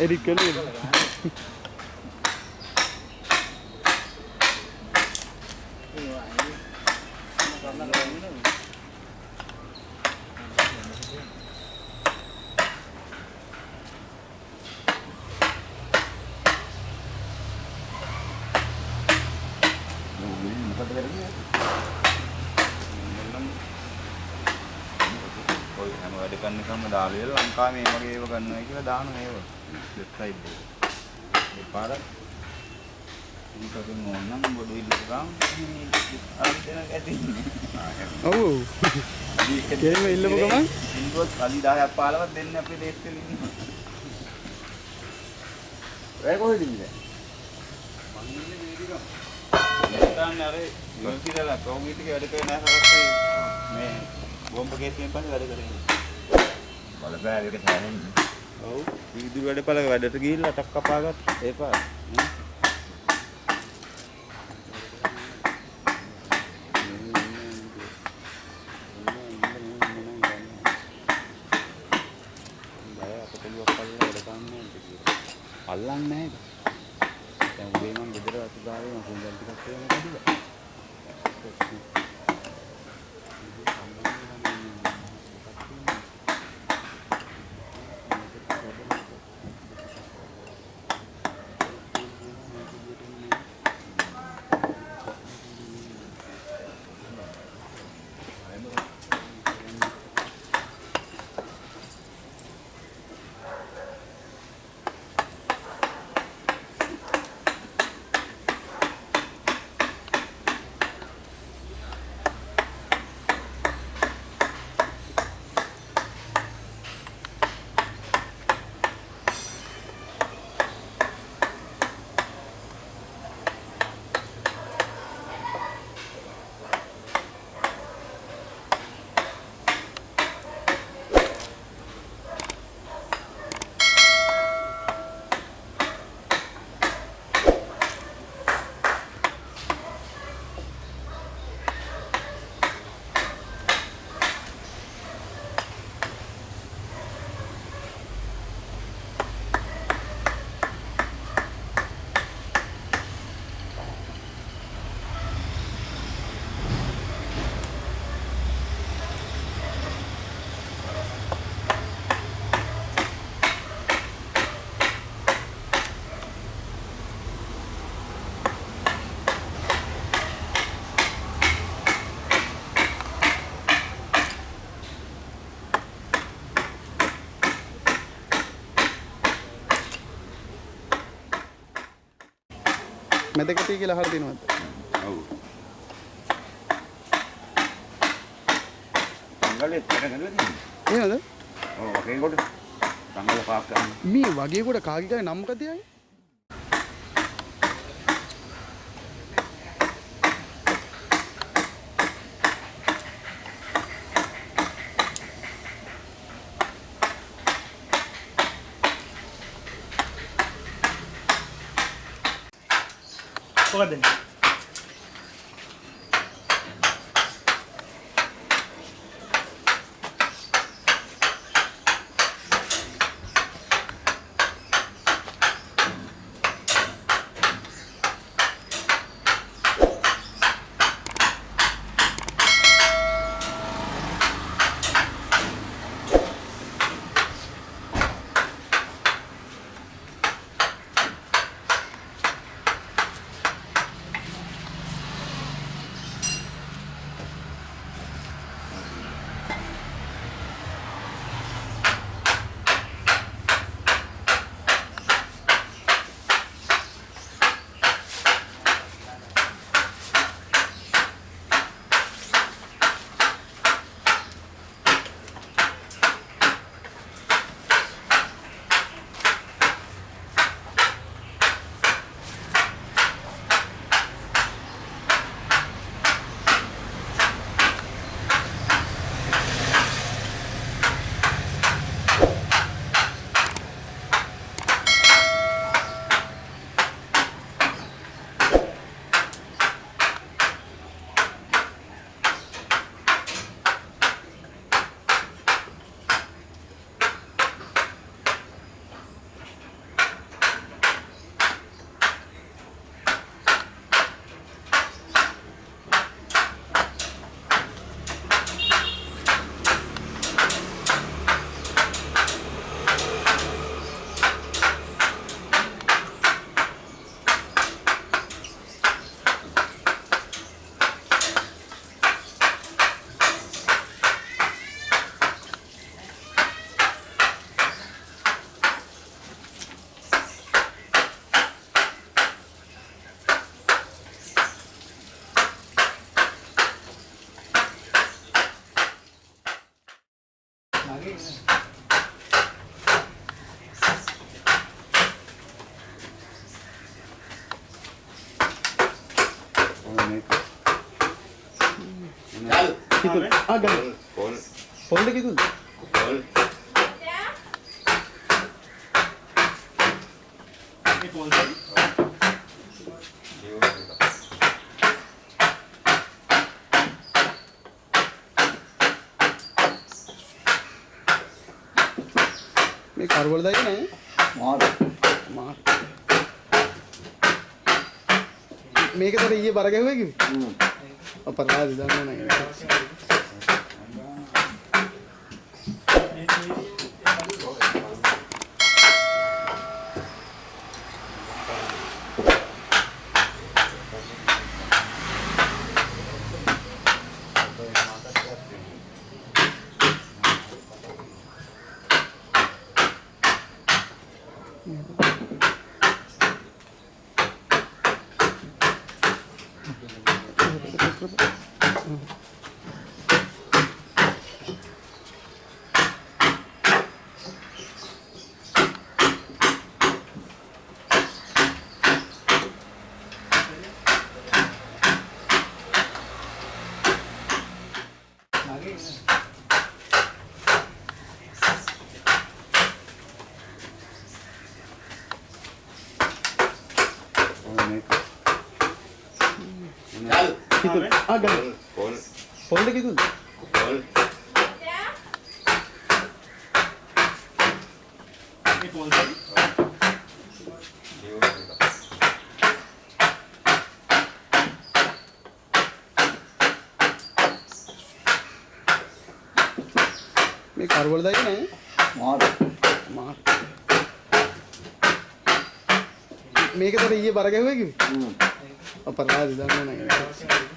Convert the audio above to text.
Eric කළේ. වැඩ කරන එකම දාලා ඉවර ලංකාවේ මේ වගේ ඒව ගන්නවා කියලා දානවා ඒව වෙබ්සයිට් එකේ. ඒ පාර ඉන්ටර්නෙට් ඕනනම් බොඩු ඉල්ලුවාම අර දෙන ගැටින්නේ. ඔව්. කේම ඉල්ලපු ගමන් ඉන්දුවත් කලි 10ක් 15ක් දෙන්න අපේ දේශෙට ඉන්නවා. ඒ කොහෙද ඉන්නේ? මං ඉන්නේ වේදිකම. නැත්නම් අර යෝගිදලා කෝගීටික වැඩ කරන හරස්සයි මේ බෝම්බ කේසියෙන් පස්සේ වැඩ කරන්නේ. බලපෑ එක සෑහෙන්නේ. ඔව්. විදුලි වැඩපළ වැඩට ගිහිල්ලා ටක් කපාගත්ත ඒ පාර. අල්ලන්නේ නැහැ. දැන් උදේ මම ගෙදර අසුදාවේ මම කුඹල් ටිකක් හේම කඩුවා. මැදකටි කියලා අහලා තියෙනවද? ඔව්. සංගලෙත් කරගෙන තියෙන්නේ. එහෙමද? ඔව් වගේ කොට සංගල පාස් කරන්න. මේ වගේ කොට කාගේ නම මොකද යන්නේ? මොකද किती हा गा फोल्ड किती मी कार बोलता की नाही मार मी के थोड़े ये बारह के हुए कि पर आज जाना नहीं किती हा गा फोल्ड किती मी कार बोलता की नाही मार मी के थोड़े ये बारह के हुए कि पर आज जाना नहीं